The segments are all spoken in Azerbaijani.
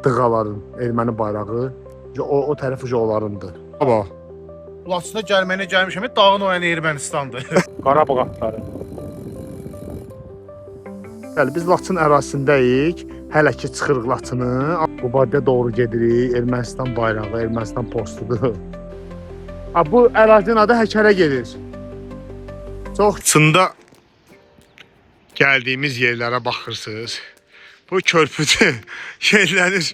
dığaların, erməni bayrağı. O tərəf ucu onlarındır. Baba. Laçına gəlməyinə gəlmişəm, dağın o yəni Ermənistandır. Qarabağ atları. Bəli, biz Laçın ərazisindəyik. Hələ ki çıxırıq Laçını. Qubadiyyə doğru gedirik. Ermənistan bayrağı, Ermənistan postudur. Bu ərazinin adı Həkərə gedir. Çox Çında gəldiyimiz yerlərə baxırsınız. Bu körpüdə yerlənir.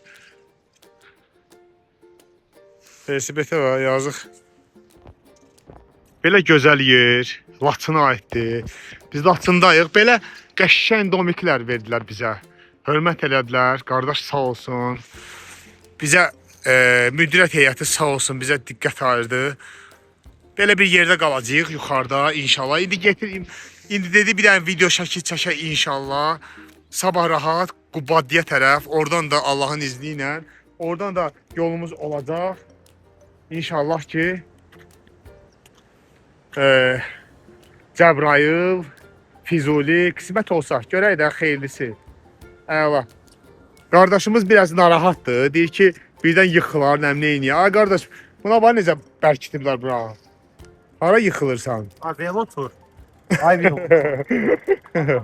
Velosipedə var, yazıq. Belə gözəl yer, Laçına aiddir. Biz Laçındayıq. Belə qəşəng domiklər verdilər bizə. Hörmət elədilər. Qardaş sağ olsun. Bizə müdiriyyət heyəti sağ olsun, bizə diqqət ayırdı. Belə bir yerdə qalacağıq yuxarıda inşallah. İndi dedi bir dənə video şəkil çəkək inşallah. Sabah rahat Qubadiyyə tərəf, oradan da Allahın izni ilə, oradan da yolumuz olacaq. İnşallah ki Cəbrayıl, Füzuli qismət olsa, görək də xeyirlisi. Əla. Qardaşımız biraz narahatdır. Deyir ki, birdən yıxılar, nəmnəyini. Ay qardaş, buna var necə bərkitiblər bura? Hara yıxılırsan? Velotur. Ay velotur.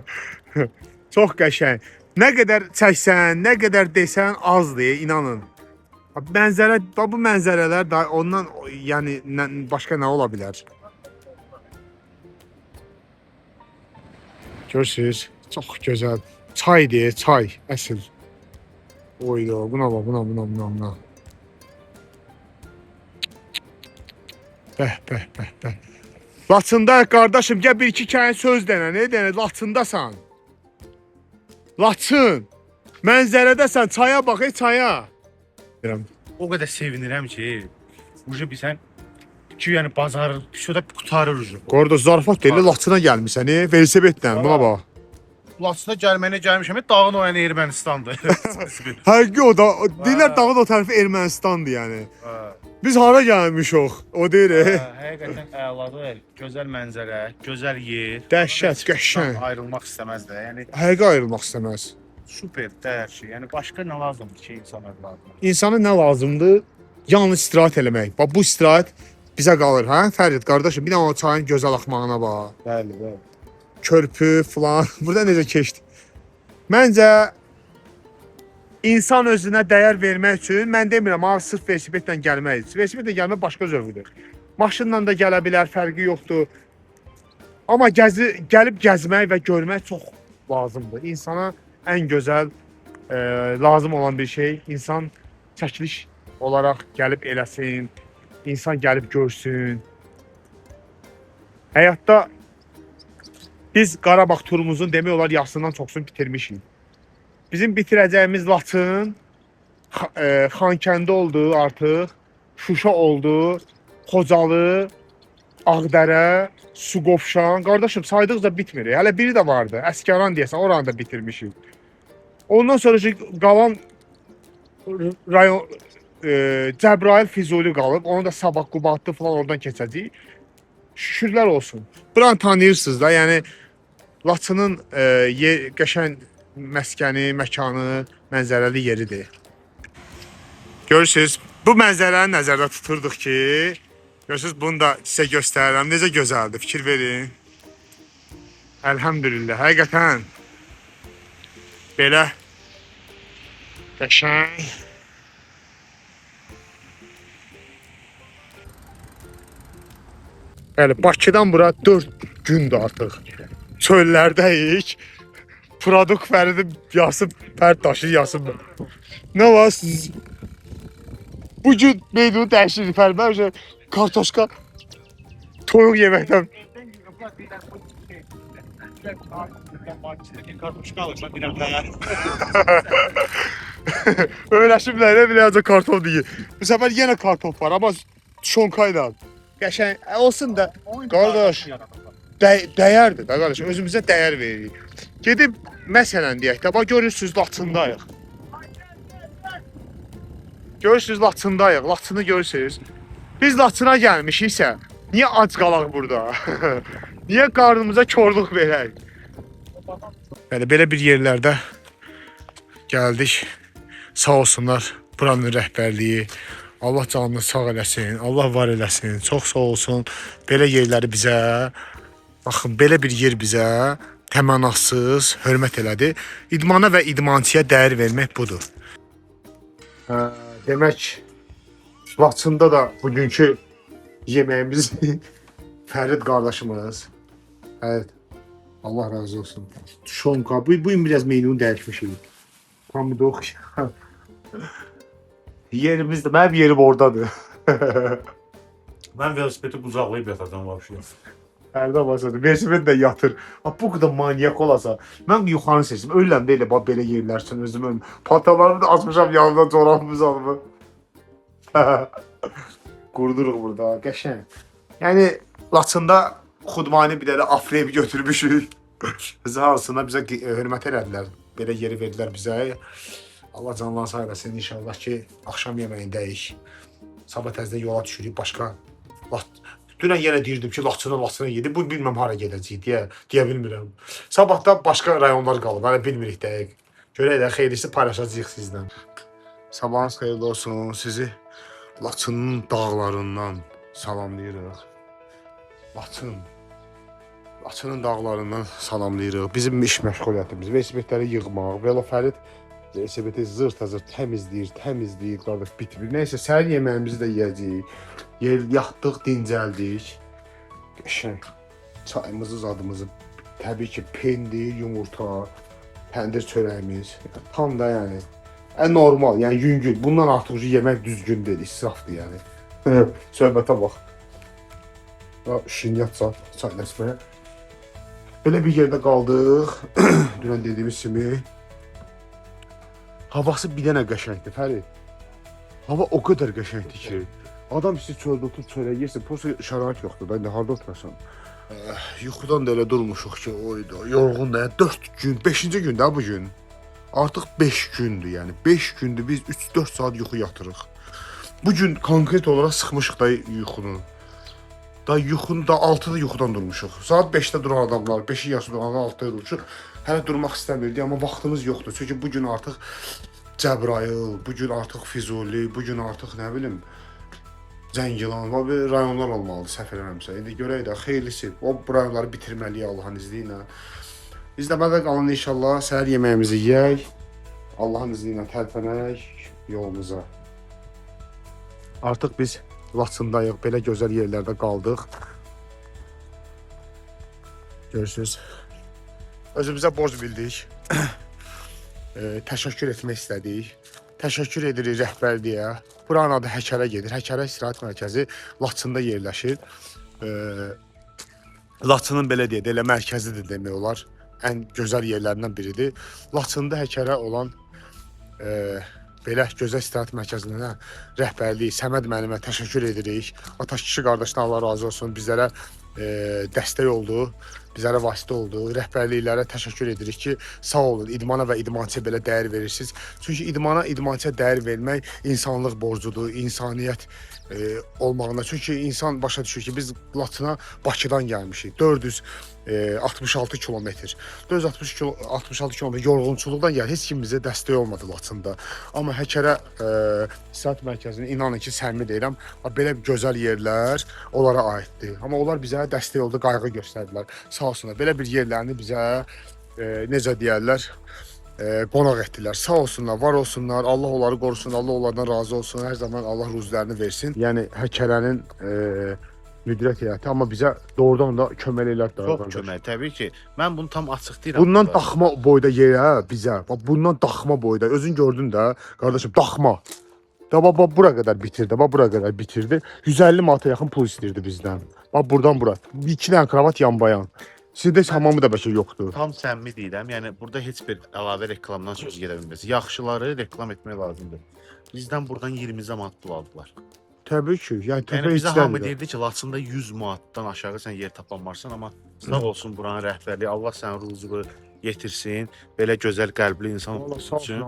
Çox qəşəng. Nə qədər çəksən, nə qədər desən azdır, inanın. Mənzərə, bu mənzərələr da ondan yəni başqa nə ola bilər? Görürsüz, çox gözəl. Çaydır, çay, əsl. Oyda, buna bax, buna. Bəh. Laçında qardaşım, gəl bir-iki kəlmə söz denə, nə denə? Laçındasan. Laçın. Mənzərədəsən, çaya bax, çaya. O qədər sevinirəm ki, ucu bilsən ki, yəni bazarı şurada qutarır ucu. Qardaş zarafat deyil, Laçına gəlmisən, velosipedlə, buna bax. Laçına gəlməyinə gəlmişəm, dağın o yəni Ermənistandır. Həqiqi o da, deyirlər dağın o tərəfi Ermənistandır yəni. Biz hara gəlmişik, o deyir. Həqiqətən əladır, gözəl mənzərə, gözəl yer. Dəhşət, qəşəng. Ayrılmaq istəməz də, yəni Həqiqi ayrılmaq istəməz. super dəyər şey. Yəni başqa nə lazımdır ki, insan övladına? İnsana nə lazımdır? Yalnız istirahət eləmək. Bax bu istirahət bizə qalır, hə? Fərid qardaşım, bir də o çayın gözəl axmağına bax. Bəli. Körpü falan. Burada necə keçdi? Məncə insan özünə dəyər vermək üçün mən demirəm, sırf velosipedlə gəlmək. Velosipedlə gəlmək başqa zövqdür. Maşınla da gələ bilər, fərqi yoxdur. Amma gəlib gəzmək və görmək çox lazımdır. İnsana ən gözəl lazım olan bir şey insan çəkiliş olaraq gəlib eləsin, insan gəlib görsün. Həyatda biz Qarabağ turumuzun demək olar yarısından çoxsunu bitirmişik. Bizim bitirəcəyimiz Laçın, Xankəndi oldu artıq, Şuşa oldu, Xocalı, Ağdərə, Suqovuşan. Qardaşım saydıqca bitmir. Hələ biri də vardı. Əskaran deyəsən, oranı da bitirmişik. Ondan sonra qalan rayon Cəbrayıl, Füzuli qalıb. Onu da sabah Qubadlı falan oradan keçəcəyik. Şükürlər olsun. Buranı tanıyırsınız da, yəni Laçının qəşəng məskəni, məkanı, mənzərəli yeridir. Görürsünüz, bu mənzərəni nəzərdə tuturduk ki, görürsünüz, bunu da sizə göstərirəm. Necə gözəldir, fikir verin. Əlhəmdülillah, həqiqətən belə qəşəng. Bəli, Bakıdan bura 4 gündür artıq. Çöllərdəyik. Produkt Fəridi yasıb, Fərid daşıyır, yasıb. Nə var siz? Bugün meyvəni dəyişirik Fərid. Mən kartoşka, toyuq yeməkdən. Kartuşka alırsan bir dəfə. Öyrəşiblər, biləcək kartof deyir. Bu səfər yenə kartof var, amma şonkayla. Qəşəng olsun da, qardaş, dəyərdir da qardaş, özümüzə dəyər veririk. Gedib, məsələn deyək də, bax görürsünüz Laçındayıq. Görürsünüz Laçındayıq, Laçını görürsünüz. Biz Laçına gəlmişiksə, niyə ac qalaq burada? Niyə qarnımıza korluq verək? Belə bir yerlərdə gəldik. Sağ olsunlar buranın rəhbərliyi. Allah canını sağ eləsin, Allah var eləsin. Çox sağ olsun. Belə yerləri bizə, baxın belə bir yer bizə təmənnasız hörmət elədi. İdmana və idmançıya dəyər vermək budur. Demək Laçında da bugünkü yeməyimiz Fərid qardaşımız. Evet. Allah razı olsun. Şonka. Bu gün biraz menunu dəyişmişik. Pamudok. Yerimiz de, benim yerim oradadır. Ben velosipedi qucaqlayıb yatacağım vəbşi. Fərdə başladı. Velosiped də yatır. Bu qədər manyak olasa, mən yuxarı seçdim. Ölürəm də elə belə yerlər üçün özümü. Patalarımı da açmışam yanımda, corabımı alımı. Qurduruq burada, qəşəng. Yəni Laçında Xudmani bir dənə afreyib götürmüşük. Zahasına bizə hörmət elədilər. Belə yeri verdilər bizə. Allah canlarını sağ eləsin. İnşallah ki, axşam yeməyindəyik. Sabah təzədən yola düşürük başqa. Dünən yenə deyirdim ki, Laçına yedi. Bu bilməm hara gedəcəyik deyə bilmirəm. Sabah da başqa rayonlar qalıb. Hələ bilmirik dəqiq. Görək də xeyrisi paylaşacağıq sizlə. Sabahınız xeyirli olsun. Sizi Laçının dağlarından salamlayırıq. Laçının dağlarından salamlayırıq. Bizim iş məşğuliyyətimiz. Velosipedləri yığmaq. Velofərid velosipedi zırt-azırt təmizləyir, qardaş bitmir. Nəysə, səhər yeməyimizi də yeyəcəyik. Yatdıq, dincəldik. Qəşəng. Çayımızı, zadımızı. Təbii ki, pendir, yumurta, təndir çörəyimiz. Tam da yəni. Normal, yəni yüngül. Bundan artıq yemək düzgün deyil, israfdır yəni. Söhbətə bax. Şinyat çayləşməyə. Belə bir yerdə qaldıq. Dünən dediyimiz kimi. Havası bir dənə qəşəngdir, Fərid. Hava o qədər qəşəngdir ki, adam sizi çöldə oturub çörək yersin, prosta şərait yoxdur. Ben də harda oturasam? Yuxudan da elə durmuşuq ki, oydu. Yorğun da, 4 gün, 5-ci gündə bu gün. Artıq 5 gündür, yəni 5 gündür biz 3-4 saat yuxu yatırıq. Bu gün konkret olaraq sıxmışıq da yuxunu. Da yuxunu da 6-da yuxudan durmuşuq. Saat 5-də duran adamlar, 5-i yaşı duran 6-da durmuşuq. Hələ durmaq istəmirdik, amma vaxtımız yoxdur. Çünki bu gün artıq Cəbrayıl, bu gün artıq Füzuli, bu gün artıq nə bilim Zəngilan, və rayonlar olmalıdır səhv eləməmsə. İndi görək də xeyirlisi, o rayonları bitirməliyik Allahın izni ilə. İzləmədə qalın inşallah, səhər yeməyimizi yeyək, Allahın izni ilə tərpənək yolumuza. Artıq biz Laçındayıq, belə gözəl yerlərdə qaldıq. Görürsünüz. Özümüzə borc bildik. Təşəkkür etmək istədik. Təşəkkür edirik rəhbərliyə. Buranın adı Həkərə gedir. Həkərə istirahət mərkəzi Laçında yerləşir. Laçının belə deyək, elə mərkəzidir demək olar. Ən gözəl yerlərindən biridir. Laçında Həkərə olan belə gözəl istirahət mərkəzinə rəhbərlik Səməd müəllimə təşəkkür edirik. Ataş kişi qardaşdan Allah razı olsun, bizlərə dəstək oldu, bizlərə vasitə oldu. Rəhbərliklərə təşəkkür edirik ki, sağ olun, idmana və idmançıya belə dəyər verirsiniz. Çünki idmana, idmançıya dəyər vermək insanlıq borcudur, insaniyyət olmağına. Çünki insan başa düşür ki, biz Laçına Bakıdan gəlmişik. 466 kilometr. 466 kilometr yorğunçuluqdan gəlir. Heç kim bizə dəstək olmadı Laçında. Amma Həkərə istirahət mərkəzinin inanın ki, səmimi deyirəm, belə gözəl yerlər onlara aiddir. Amma onlar bizə dəstək oldu, qayğı göstərdilər. Sağ olsunlar. Belə bir yerlərini bizə necə deyərlər, qonaq etdilər. Sağ olsunlar, var olsunlar. Allah onları qorusun, Allah onlardan razı olsun. Hər zaman Allah ruzilərini versin. Yəni Həkərənin müdiriyyət heyəti, amma bizə doğrudan da kömək eləyər. Çox kömək, təbii ki. Mən bunu tam açıq deyirəm. Bundan daxma boyda yerə bizə, bundan daxma boyda, özün gördün də, qardaşım, daxma. Da bax bura qədər bitirdi, bax bura qədər bitirdi. 150 manata yaxın pul istəyirdi bizdən. Bax buradan bura. 2 dənə kravat yanbayan. Sizdə hamamı da bəlkə yoxdur. Tam səmimi deyirəm. Yəni burada heç bir əlavə reklamdan söz gedə bilməz. Yaxşıları reklam etmək lazımdır. Bizdən buradan 20 manat pul aldılar. Təbii ki, yəni təbii bizə hamı deyirdi ki, Laçında 100 manatdan aşağı sən yer tapanmarsan, amma sağ olsun buranın rəhbərliyi, Allah sənin ruzunu yetirsin. Belə gözəl qəlbli insan üçün.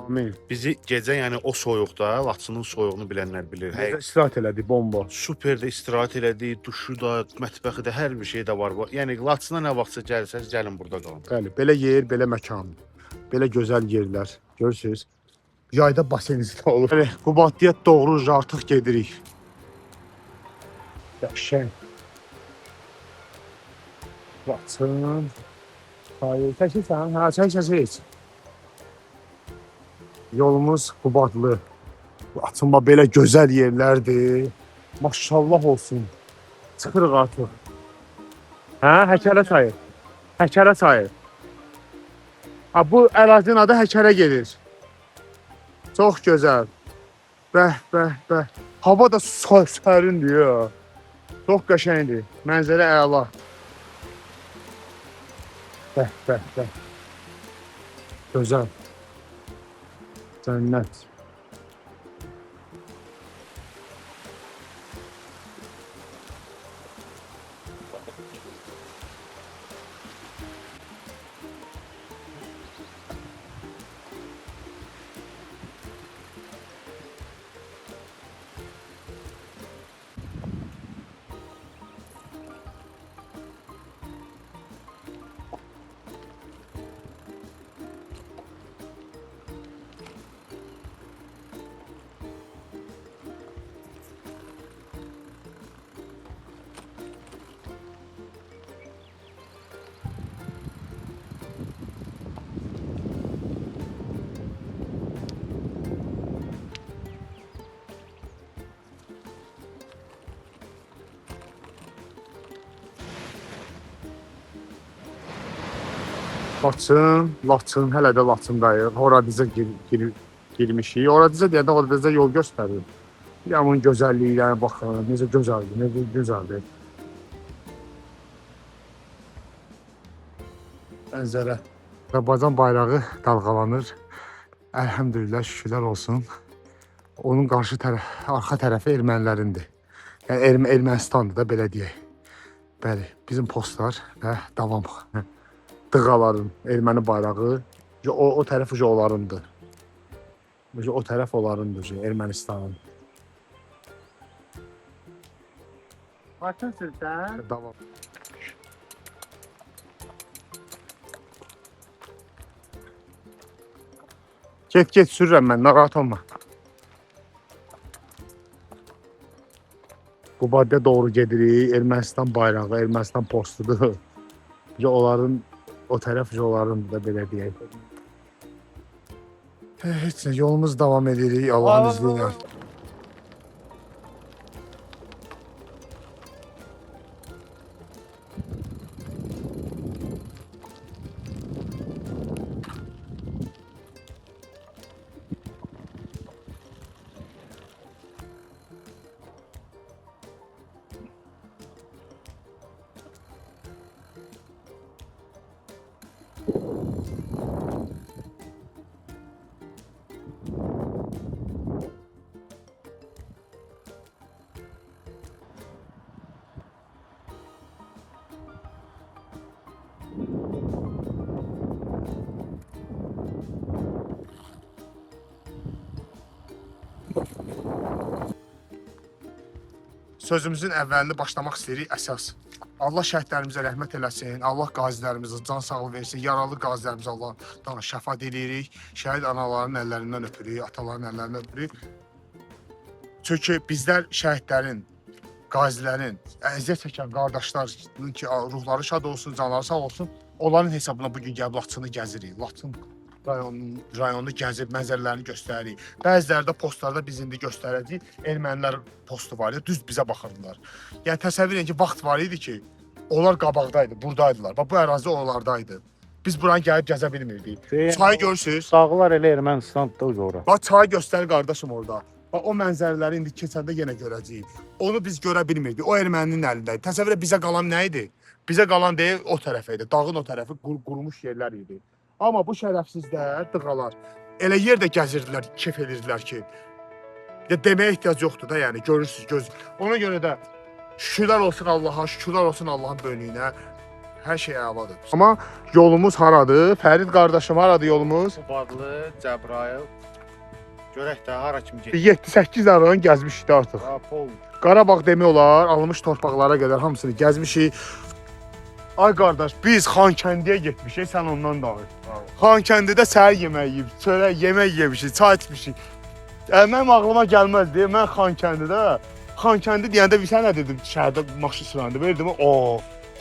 Bizi gecə, yəni o soyuqda, Laçının soyuğunu bilənlər bilir. İstirahət elədik, bomba. Super də istirahət elədik, duşu da, mətbəxi də, hər bir şey də var. Yəni Laçına nə vaxtsa gəlsəz, gəlin burada qalın. Bəli, belə yer, belə məkan, belə gözəl yerlər. Görürsüz? Yayda basenizdə olur. Bəli, Qubadlıya doğru artıq gedirik. Yaxşı. Laçın. Hayır, çəkirsən? Hə, çək. Yolumuz Qubadlı. Laçınma belə gözəl yerlərdir. Maşallah olsun. Çıxırıq artıq. Hə, Həkərə çayı. Həkərə çayı. Ha, bu ərazinin adı Həkərə gedir. Çox gözəl. Bəh. Hava da sərindir ya. Çox qəşəngdir. Mənzərə əla. Bəh. Gözəl. Cənnət. Laçın, hələ də Laçındayıq. Horadiza girmişik. Horadiza deyəndə Horadiza yol göstərir. Yağmurun gözəlliyinə baxın, necə gözəldir. Mənzərə. Azərbaycan bayrağı dalğalanır. Əlhəmdülillah, şükürlər olsun. Onun arxa tərəfi ermənilərindir. Yəni Ermənistandır da, belə deyək. Bəli, bizim postlar və davam. Dığaların, erməni bayrağı, o tərəf onlarındır. O tərəf onlarındır, Ermənistanın. Açınsın sən? Davam. Get, sürürəm mən, narahat olma. Qubadlıya doğru gedirik, Ermənistan bayrağı, Ermənistan postudur. Onların o tərəf onların da belə deyək. Heç nə, yolumuz davam edirik Allahın izni ilə. Sözümüzün əvvəlini başlamaq istəyirik əsas. Allah şəhidlərimizə rəhmət eləsin, Allah qazilərimizə can sağlığı versin, yaralı qazilərimizə Allah şəfa diləyirik, şəhid anaların əllərindən öpürük, ataların əllərindən öpürük. Çünki bizlər şəhidlərin, qazilərin, əziyyət çəkən qardaşların ki, ruhları şad olsun, canları sağ olsun, onların hesabına bugün gəlib Laçını gəzirik. Laçın rayonunu gəzib, mənzərələrini göstəririk. Bəziləri də postlarda biz indi göstərəcəyik. Ermənilər postu var idi, düz bizə baxırdılar. Yəni təsəvvür edin ki, vaxt var idi ki, onlar qabaqdaydı, buradaydılar. Bax bu ərazi onlardaydı. Biz buranı gəlib gəzə bilmirdik. Çayı görürsüz? Dağlar elə Ermənistandır ora. Bax çayı göstərir qardaşım orada. Bax o mənzərələri indi keçəndə yenə görəcəyik. Onu biz görə bilmirdik. O erməninin əlindəydi. Təsəvvür et bizə qalan nə idi? Bizə qalan deyil o tərəf idi. Dağın o tərəfi qurumuş yerlər idi. Amma bu şərəfsizlər, dığalar elə yerdə gəzirdilər, kef edirdilər ki, deməyə ehtiyac yoxdur da, yəni görürsüz göz. Ona görə də şükürlər olsun Allaha, şükürlər olsun Allahın böyüklüyünə. Hər şey əladır. Amma yolumuz haradır? Fərid qardaşım, haradır yolumuz? Qubadlı, Cəbrayıl. Görək də hara kimi gedir. 7-8 rayon gəzmişik də artıq. Qarabağ demək olar, alınmış torpaqlara qədər hamısını gəzmişik. Ay qardaş, biz Xankəndiyə getmişik, sən ondan danış. Xankəndidə səhər yemək yeyib, çörək yemək yemişik, çay içmişik. Mənim ağlıma gəlməzdi. Mən Xankəndi deyəndə bir sən nə dedim? Şəhərdə maşın sürəndə verdim.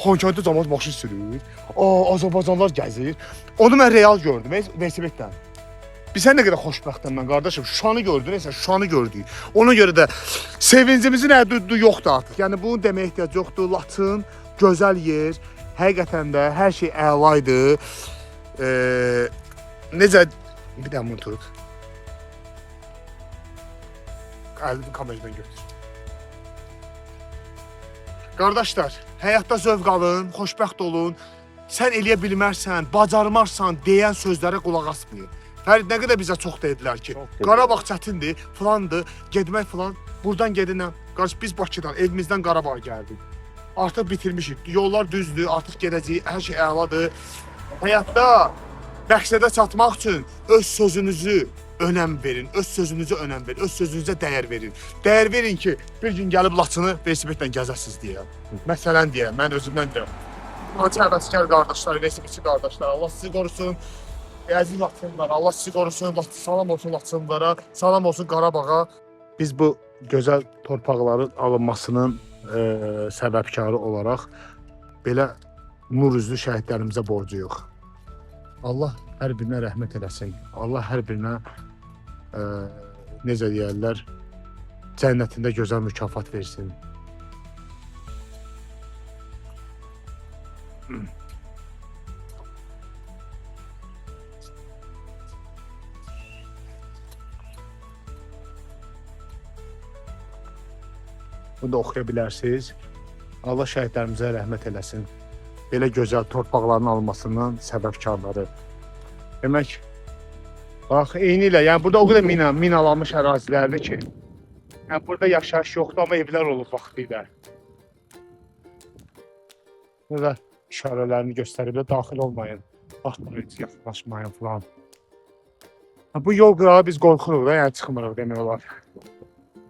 Xankəndidə cəmaət maşın sürür. Azərbaycanlılar gəzir. Onu mən real gördüm, velosipeddən. Biz sən nə qədər xoşbəxtəm mən qardaşım. Şuşanı gördün, nəsə Şuşanı gördük. Ona görə də sevincimizin həddi yoxdur artıq. Yəni bunu deməyə ehtiyac yoxdur. Laçın gözəl yer. Həqiqətən də hər şey əla idi. Necə bir də bunu tut. Əlini kameradan götür. Qardaşlar, həyatda zövq alın, xoşbəxt olun. Sən eləyə bilmərsən, bacarmarsan deyən sözlərə qulaq asmayın. Fərid nə qədər bizə çox dedilər ki, Qarabağ çətindir, filandır, getmək filan. Buradan gedinəm. Qardaş biz Bakıdan, evimizdən Qarabağa gəldik. Artıq bitirmişik. Yollar düzdür, artıq gedəcəyik, hər şey əladır. Həyatda məqsədə çatmaq üçün öz sözünüzü önəm verin, öz sözünüzə önəm verin, öz sözünüzə dəyər verin. Dəyər verin ki, bir gün gəlib Laçını velosipedlə gəzəsiniz deyə. Məsələn deyə, mən özümdən deyirəm. Həvəskar qardaşlar, velosipedçi qardaşlar, Allah sizi qorusun. Əziz Laçınlılar, Allah sizi qorusun. Salam olsun Laçınlılara, salam olsun Qarabağa. Biz bu gözəl torpaqların alınmasının səbəbkarı olaraq belə nur üzlü şəhidlərimizə borcuyuq. Allah hər birinə rəhmət eləsin. Allah hər birinə necə deyərlər, cənnətində gözəl mükafat versin. Bunu da oxuya bilərsiniz. Allah şəhidlərimizə rəhmət eləsin. Belə gözəl torpaqların alınmasından səbəbkarları. Demək, bax, eyni ilə, yəni burada o qədər minalanmış ərazilərdir ki, yəni burada yaşayış yoxdur, amma evlər olub vaxtilə. Burada işarələrini göstəriblər, daxil olmayın, baxmayın, yaxınlaşmayın falan. Bu yol qırağı biz qorxuruq da, yəni çıxmırıq demək olar.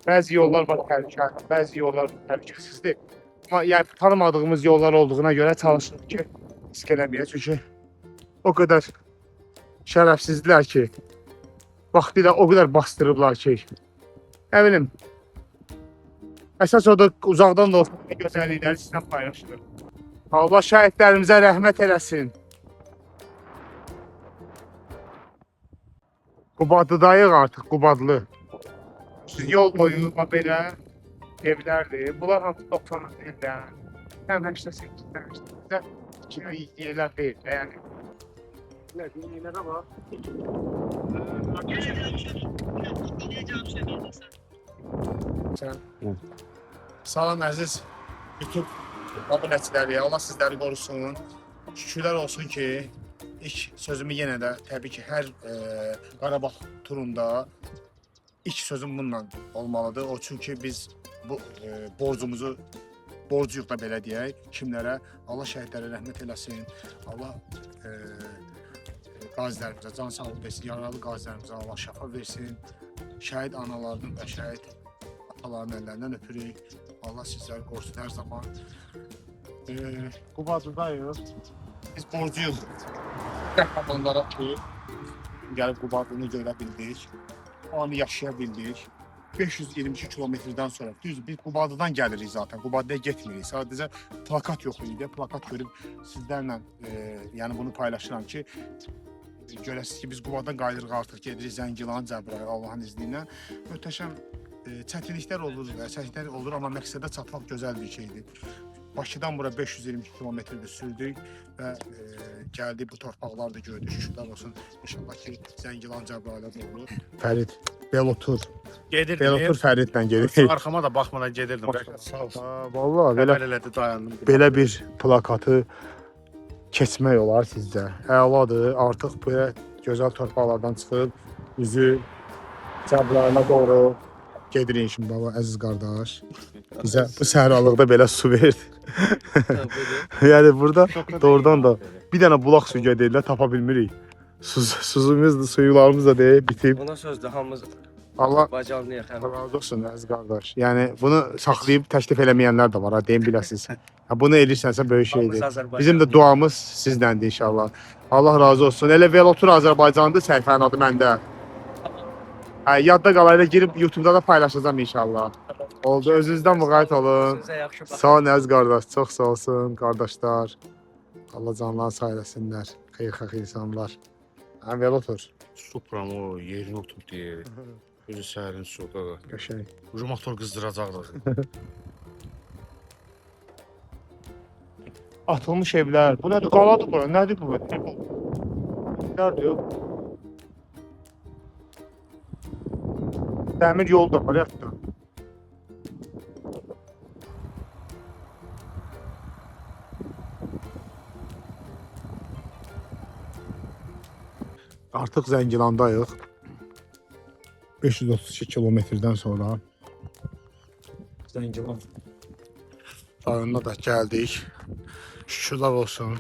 Bəzi yollar var təhlükəli, bəzi yollar təhlükəsizdir. Amma yəni tanımadığımız yollar olduğuna görə çalışırıq ki, risk eləməyək. Çünki o qədər şərəfsizdirlər ki, vaxtilə o qədər bastırıblar ki, nə bilim, əsas o da uzaqdan da olsa gözəllikləri sizdən paylaşılır. Allah şəhidlərimizə rəhmət eləsin. Qubadlıdayıq artıq, Qubadlı. Yol boyu belə evlərdir. Bunlar hamısı 90-cı illər. Həm 88-lər, kimi yerlər deyil. Yəni, yerlərə bax. Salam əziz YouTube abunəçiləri, Allah sizləri qorusun. Şükürlər olsun ki, ilk sözümü yenə də təbii ki, hər Qarabağ turunda İlk sözüm bununla olmalıdır. O çünki biz bu borcuyuq da belə deyək. Kimlərə? Allah şəhidlərə rəhmət eləsin. Allah qazilərimizə can sağlığı versin. Yaralı qazilərimizə Allah şəfa versin. Şəhid analarının və şəhid atalarının əllərindən öpürük. Allah sizləri qorusun hər zaman. Qubadlıdayıq. Biz borcuyuq. Qəhrəmanlara ki, gəlib Qubadlını görə bildik. O anı yaşaya bildik. 522 kilometrdən sonra. Düz biz Qubadlıdan gəlirik zaten. Qubadlıya getmirik. Sadəcə plakat yox idi. Plakat görüb sizlərlə yəni bunu paylaşıram ki, görəsiniz ki, biz Qubadlıdan qayıdırıq artıq, gedirik Zəngilan, Cəbrayıl, Allahın izni ilə. Möhtəşəm çətinliklər olur, amma məqsədə çatmaq gözəl bir şeydir. Bakıdan bura 522 kilometrdə sürdük və gəldik, bu torpaqlar da gördük, şükürlər olsun. İnşallah ki, Zəngilan, Cəbrayıla doğru. Fərid, Belotur. Gedirdim. Belotur Fəridlə gedirik. Arxama da baxmadan gedirdim. Sağ olsun. Vallahi Belə dayandım. Belə bir plakatı keçmək olar sizdə. Əladır. Artıq belə gözəl torpaqlardan çıxıb üzü Cəbrayıla doğru gedirik şimdi baba, əziz qardaş. Bizə bu səhralıqda belə su verdi. Yəni burada doğrudan da bir dənə bulaq suyu deyirlər, tapa bilmirik. Suyumuz da, suyularımız da deyib, bitib. Buna sözdür, hamımız Allah Bacanlıyıq həm. razı olsun əziz qardaş. Yəni bunu saxlayıb təklif eləməyənlər də var, ha, deyim biləsiniz. Ha, bunu edirsənsə böyük şeydir. Hamımız Azərbaycanlıyıq. Bizim də duamız sizdəndir inşallah. Allah razı olsun. Elə Velotur Azərbaycandır səhifənin adı məndə. Hə, yadda qalayla girib YouTube-da da paylaşacağam inşallah. Oldu, özünüzdən müğayət olun. Sizə yaxşı baxın. Sağ olun əziz qardaş, çox sağ olsun qardaşlar. Allah canlar sağ eləsinlər, xeyirxah insanlar. Həm Velotur. Supram o yerini oturub deyir. Özü sərin suda. Qəşəng. Ucu motor qızdıracaqlar. Atılmış evlər. Bu nədir? Qaladır bura. Nədir bu? Nədir? Dəmir yol da var, hətta. Artıq Zəngilandayıq. 532 kilometrdən sonra Zəngilan rayonuna da gəldik. Şükürlər olsun.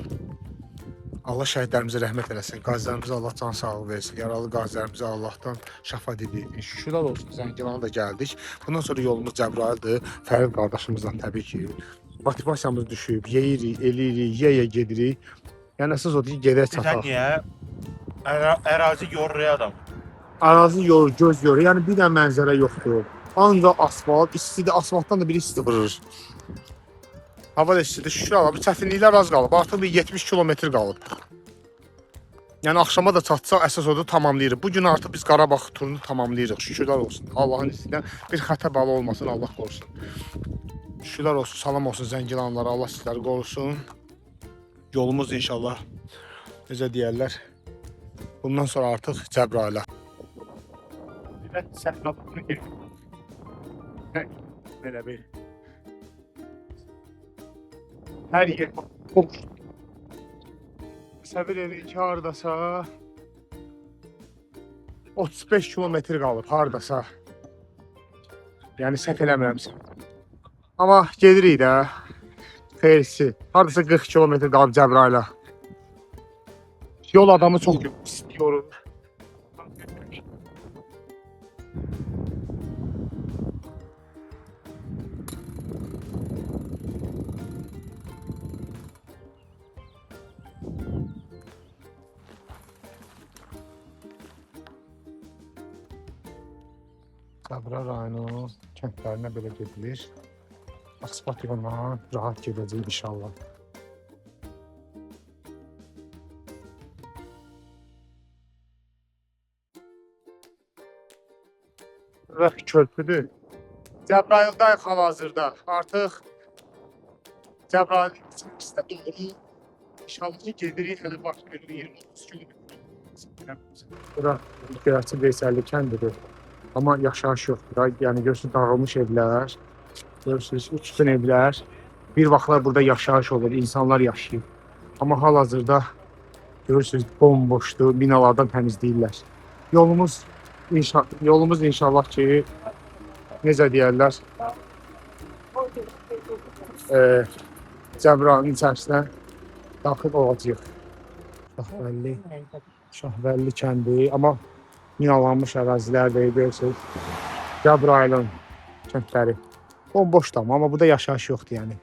Allah şəhidlərimizə rəhmət eləsin. Qazilərimizə Allah can sağlığı versin. Yaralı qazilərimizə Allahdan şəfa diləyirik. Şükürlər olsun. Zəngilana da gəldik. Bundan sonra yolumuz Cəbrayıldır. Fərid qardaşımızla təbii ki. Motivasiyamız düşüb. Yeyirik, eləyirik, yeyə gedirik. Yəni əsas odur ki, gedək Sən çataq. niyə? Ərazi yorur adam. Arazi yorur, göz yorur. Yəni bir də mənzərə yoxdur. Ancaq asfalt, istidir. Asfaltdan da biri isti vurur. Hava da istidir. Şükür Allah, bu çətinliklər az qalıb. Artıq bir 70 kilometr qalıb. Yəni axşama da çatsaq əsas odur tamamlayırıq. Bu gün artıq biz Qarabağ turunu tamamlayırıq. Şükürlər olsun. Allahın istindən bir xəta balı olmasın, Allah qorusun. Şükürlər olsun, salam olsun Zəngilanlara. Allah sizləri qorusun. Yolumuz inşallah necə deyərlər. Bundan sonra artıq Cəbrayıla. Belə bir. Hər yer boş. Səbir edin ki, hardasa 35 kilometr qalıb, hardasa. Yəni səhv eləmirəmsə. Amma gedirik də. Xeyirsi. Hardasa 40 kilometr qalıb Cəbrayıla. Yol adamı çox yorur. Cəbrayıl rayonu kəndlərinə belə gedilir. Asfalt yolla rahat gedəcəyik inşallah. Və körpüdür. Cəbrayıldayıq hal-hazırda. Artıq Cəbrayıl içərisində doğru. İnşallah ki, gedirik, hələ baş verir 30 kilometr. Bura gerçi Veysəlli kəndidir. Amma yaşayış yoxdur. Yəni görürsünüz dağılmış evlər. Görürsünüz uçsun evlər. Bir vaxtlar burada yaşayış olur, insanlar yaşayır. Amma hal-hazırda görürsünüz bomboşdur, binalardan təmizləyirlər. Yolumuz inşallah ki, necə deyərlər, Cəbrayılın içərisinə daxil olacaq. Şahvəlli kəndi, amma binalanmış ərazilər deyil, görürsünüz. Cəbrayılın kəndləri. Bomboşdur amma burada yaşayış yoxdur yəni.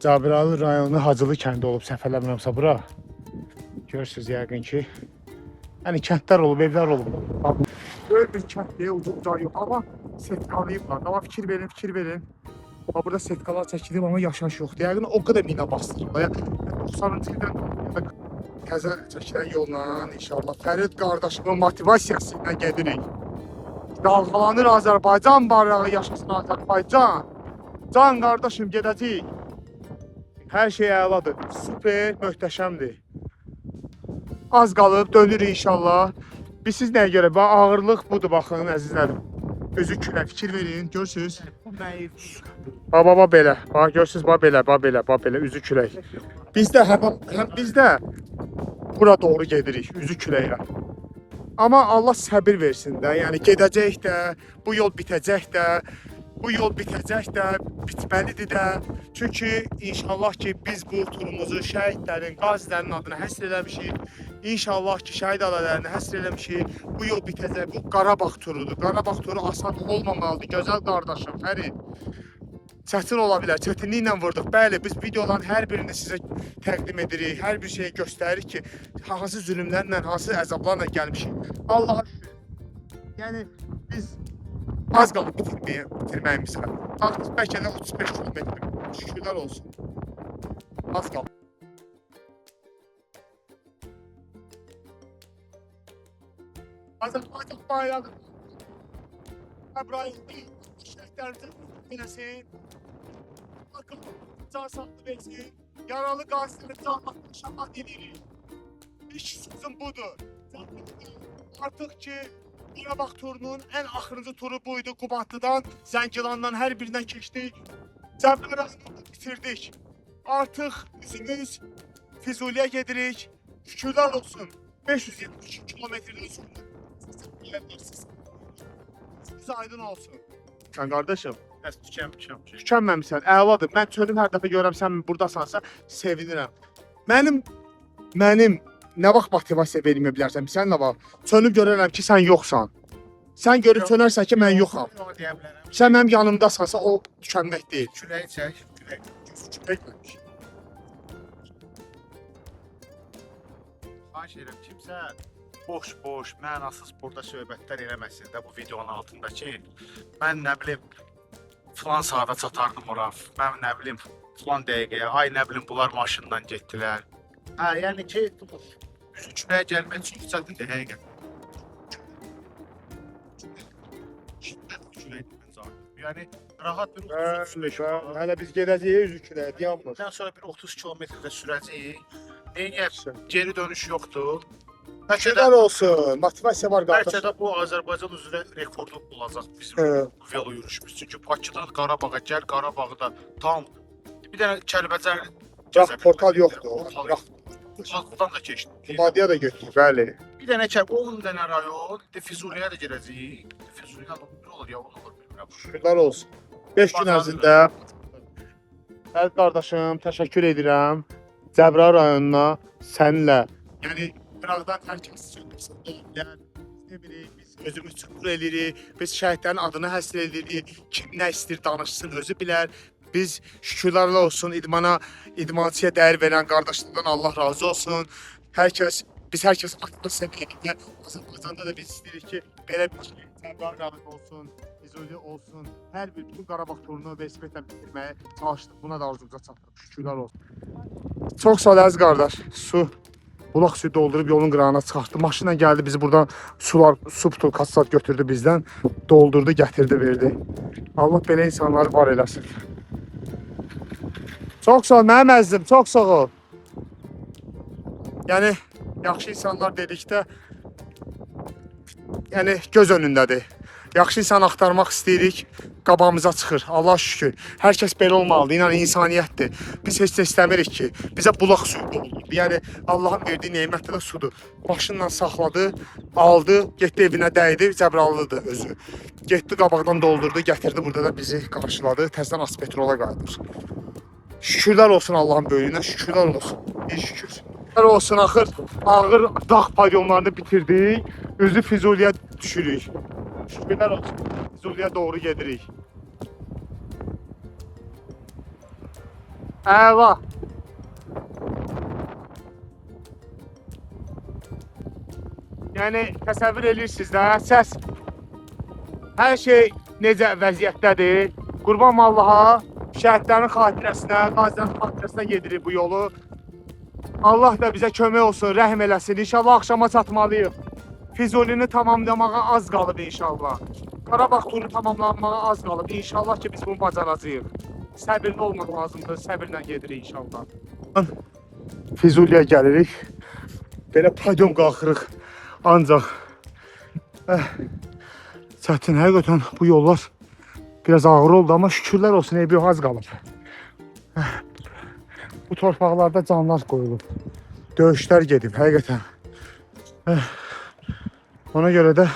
Cəbrayıl rayonu Hacılı kəndi olub, səhv eləmirəmsə bura. Görürsünüz yəqin ki. Yəni kəndlər olub, evlər olub. Böyük bir kənd deyə uca yox, amma setkalayıblar. Amma fikir verin. Burada setkalar çəkilib, amma yaşayış yoxdur. Yəqin o qədər bina bastırırlar. Yəni 90-cı ildən təzə çəkilən yolla inşallah Fərid qardaşımın motivasiyası ilə gedirik. Dalğalanır Azərbaycan bayrağı, yaşasın Azərbaycan. Can qardaşım, gedəcəyik. Hər şey əladır. Super, möhtəşəmdir. Az qalıb dönürük inşallah. Biz siz nəyə görə? Bax, ağırlıq budur, baxın əzizlərim. Özü külə fikir verin, görürsünüz. Bax belə. Bax görürsünüz, bax belə, üzü külək. Biz də bura doğru gedirik, üzü küləyə. Amma Allah səbir versin də. Yəni gedəcək də, bu yol bitəcək də, bitməlidir də. Çünki inşallah ki biz bu turumuzu şəhidlərin, qazilərin adına həsr eləmişik. İnşallah ki şəhid ailələrine həsr eləmişik. Bu yol bitəcək. Bu Qarabağ turudur. Qarabağ turu asan olmamalıdır. Gözəl qardaşım, Fərid. Çətin ola bilər. Çətinliklə vurduq. Bəli, biz videoların hər birini sizə təqdim edirik. Hər bir şeyi göstəririk ki, hansı zülmlərlə, hansı əzablarla gəlmişik. Allah'a şükür. Yəni biz az qalıb bitirməyimizə. Artıq bəlkə də 35 kilometr. Şükürlər olsun. Az qalıb. Azərbaycan bayrağı. İbrahim şəhidlərimizin eləsin. Bakın, can sağlığı versin. Yaralı qazilərin canlarına şəfaət edirik. İş sözüm budur. Artıq ki Qarabağ turunun ən axırıncı turu buydu. Qubadlıdan, Zəngilandan hər birindən keçdik. Cəbrayılını bitirdik. Artıq üzümüz Füzuliyə gedirik. Şükürlər olsun. 572 kilometrdən sonra. Siz aydın olsun. Sən qardaşım, tükənməmişsən, əladır. Mən çönüm hər dəfə görürəm sən buradasansa sevinirəm. Mənim nə vaxt motivasiya vermə bilərsən? Sən nə var? Çönüb görürəm ki sən yoxsan. Sən görüb çönərsən ki mən yoxam. Sən mənim yanımdasansa o tükənmək deyil. Küləyi çək, Çəkməmiş. Xahiş edirəm, kimsə boş, mənasız burada söhbətlər eləməsin də bu videonun altındakı. Mən nə bilim, filan saata çatardım ora, mən nə bilim, filan dəqiqəyə, ay nə bilim, bunlar maşından getdilər. Hə, yəni ki, üzü küləyə gəlmək üçün çətindir, həqiqət. Yəni, rahat bir 30 Hələ biz gedəcəyik üzü küləyə, dayanmır. Ondan sonra bir 30 kilometrdə sürəcəyik. Geri dönüş yoxdur. Şükürlər olsun, motivasiya var Bəlkə qardaş. də bu Azərbaycan üzrə rekordluq olacaq bizim bu yol yürüyüşümüz. Çünki Bakıdan Qarabağa gəl, Qarabağda tam bir dənə Kəlbəcər Portal yoxdur. Portaldan da keçdik. Vadiyə də getdik, bəli. Bir dənə 10 dənə rayon, Füzuliyə də gedəcəyik. Füzuliyə nə olur ya, onu olur bilmirəm. Şükürlər olsun. 5 gün ərzində Əziz qardaşım, təşəkkür edirəm. Cəbrayıl rayonuna səninlə, yəni Qıraqdan hər kəs söyləyirsən, ne bileyim, biz özümüz çukur edirik, biz şəhidlərin adını həsr edirik, kim nə istəyir danışsın, özü bilər. Biz şükürlərlə olsun idmançıya dəyər verən qardaşlardan Allah razı olsun. Hər kəs aklı səviyyədə, Azərbaycanda da biz istəyirik ki, belə bir şey, Cəbrayıl rayonu olsun, Füzuli olsun, hər bir bütün Qarabağ turunu velosipedlə bitirməyə çalışdıq. Buna da arzumuza çatdıq, şükürlər olsun. Çox sağ ol əziz qardaş, bulaq suyu doldurub yolun qırağına çıxartdı. Maşınla gəldi, bizi buradan su butulkası götürdü bizdən. Doldurdu, gətirdi, verdi. Allah belə insanları var eləsin. Çox sağ ol, mənim əzizim, çox sağ ol. Yəni, yaxşı insanlar dedikdə, yəni, göz önündədir. Yaxşı insan axtarmaq istəyirik, qabağımıza çıxır. Allah şükür. Hər kəs belə olmalıdır. İnan insaniyyətdir. Biz heç də istəmirik ki, bizə bulaq suyu doldurdu. Yəni Allahın verdiyi nemətdə də sudur. Maşınla saxladı, aldı, getdi evinə dəydi, Cəbrayılıdır özü. Getdi qabaqdan doldurdu, gətirdi burada da bizi qarşıladı. Təzədən Aspetrola qayıdır. Şükürlər olsun Allahın böyüyünə, şükürlər olsun. Bir şükür. Şükürlər olsun, ağır dağ padyonlarını bitirdik. Özü Füzuliyə düşürük. Şükürlər olsun. Füzuliyə doğru gedirik. Əla. Yəni təsəvvür edirsiniz də, səs. Hər şey necə vəziyyətdədir. Qurban Allaha, şəhidlərin xatirəsinə, qazilərin xatirəsinə gedirik bu yolu. Allah da bizə kömək olsun, rəhm eləsin. İnşallah axşama çatmalıyıq. Füzulini tamamlamağa az qalıb inşallah. Qarabağ turu tamamlanmağa az qalıb. İnşallah ki biz bunu bacaracağıq. Səbirli olmaq lazımdır. Səbirlə gedirik inşallah. Füzuliyə gəlirik. Belə podium qalxırıq. Ancaq çətin həqiqətən bu yollar biraz ağır oldu, amma şükürlər olsun eybi yox, az qalıb. Bu torpaqlarda canlar qoyulub. Döyüşlər gedib həqiqətən. Ona görə də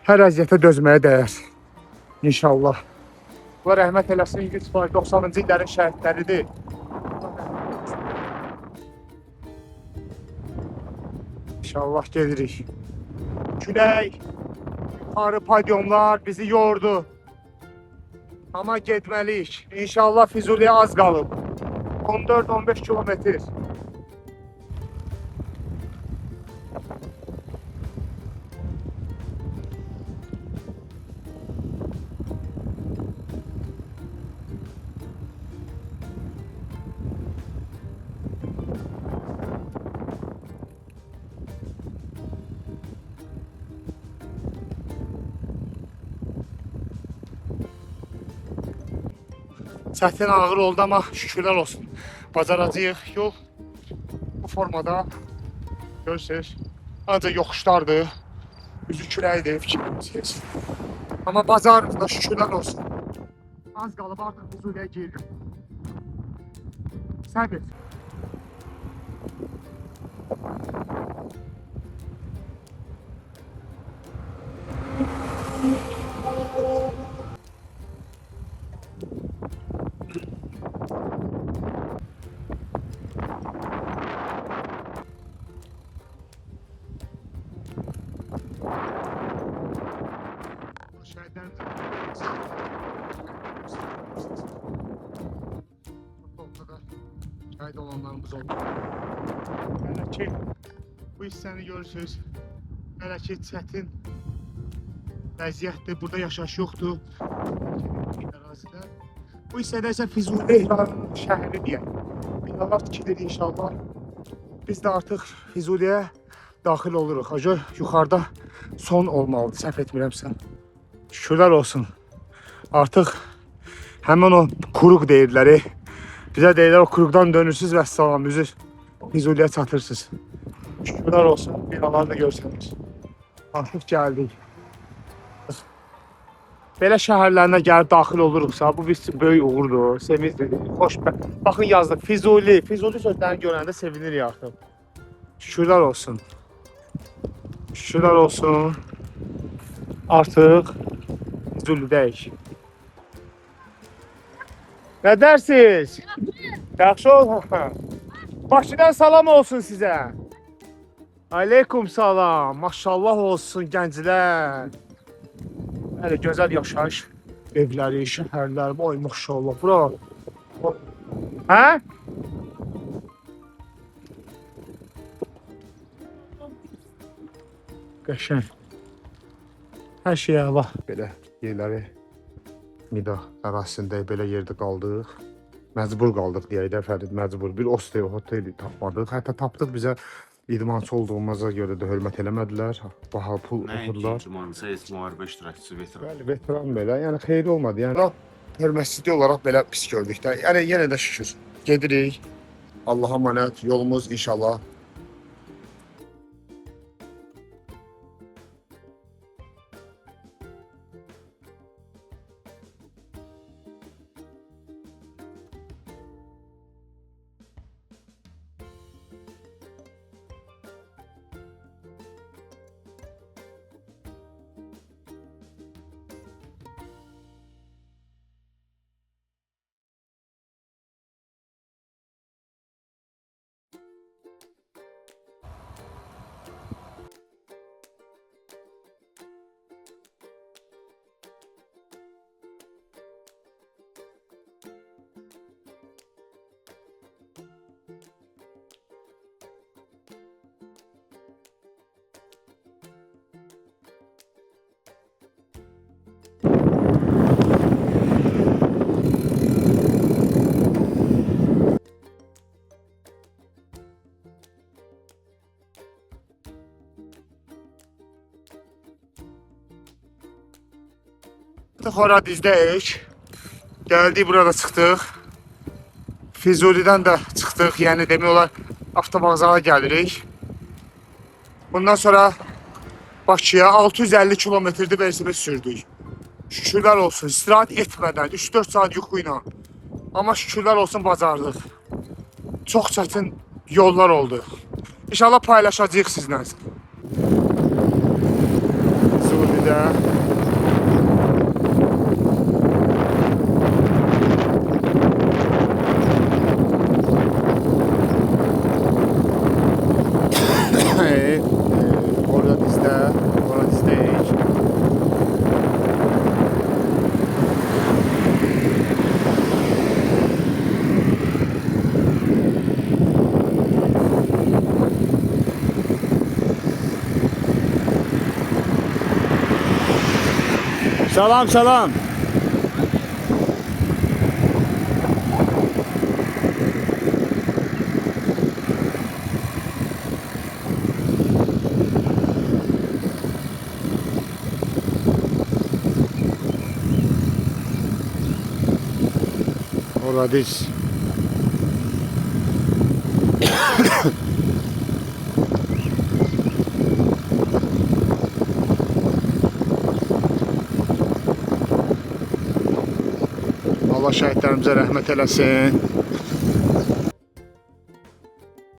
hər əziyyətə dözməyə dəyər. İnşallah. Allah rəhmət eləsin, 90-cı illərin şəhidləridir. İnşallah gelirik. Külək, yuxarı podiumlar bizi yordu. Amma getməliyik. İnşallah Füzuliyə az qalıb. 14-15 kilometr. Çətin ağır oldu, amma şükürlər olsun. Bacaracağıq. Yol bu formada. Görürsünüz. Ancaq yoxuşlardır. Üzü küləkdir, fikriniz. Amma bacarıq da şükürlər olsun. Az qalıb artıq Füzuliyə girdim. Səbir. Şahid olanlarımız oldu. Hələ ki, bu hissəni görürsünüz. Hələ ki, çətin vəziyyətdir. Burada yaşayış yoxdur. Ərazidə. Bu hissədə isə Füzuli şəhəri deyək. Binalar tikilir inşallah. Biz də artıq Füzuliyə daxil oluruq. Acı yuxarıda son olmalıdır, səhv etmirəmsə. Şükürlər olsun. Artıq həmən o kuruq deyirlər. Bizə deyirlər, o kuruqdan dönürsünüz və salam, üzü Füzuliyə çatırsınız. Şükürlər olsun, binaları da görsəniz. Artıq gəldik. Belə şəhərlərinə gəlib daxil oluruqsa, bu bizim böyük uğurdur, sevinçdir, xoşbəxt. Baxın yazdıq, Füzuli. Füzuli sözlərini görəndə sevinirik artıq. Şükürlər olsun. Şükürlər olsun. Artıq Füzulidəyik. Nə dərsiniz? Yaxşı ol. Bakıdan salam olsun sizə. Aleykum salam. Maşallah olsun gənclər. Hələ gözəl yaşayış evləri, şəhərlər. Oy maşallah. Bura. Hə? Qəşəng. Hər şey əla. Belə yerləri Mida ərazisində belə yerdə qaldıq. Məcbur qaldıq deyək də Fərid, məcbur. Bir hostel, oteli tapmadıq. Hətta tapdıq, bizə idmançı olduğumuza görə də hörmət eləmədilər. Baha pul oturdular. Nəinki idmançı, heç müharibə iştirakçısı, veteran. Bəli, veteran belə. Yəni xeyri olmadı. Yəni hörmətsizlik olaraq belə pis gördük də. Yəni yenə də şükür. Gedirik. Allaha əmanət. Yolumuz inşallah Artıq Horadizdəyik. Gəldik, burada çıxdıq. Füzulidən də çıxdıq. Yəni demək olar avtovağzala gəlirik. Bundan sonra Bakıya 650 kilometrdə velosiped sürdük. Şükürlər olsun, istirahat etmədən 3-4 saat yuxu ilə. Amma şükürlər olsun bacardıq. Çox çətin yollar oldu. İnşallah paylaşacağıq sizlə. Füzulidə. Horadizdəyik. Salam, salam. Horadiz. Allah şəhidlərimizə rəhmət eləsin.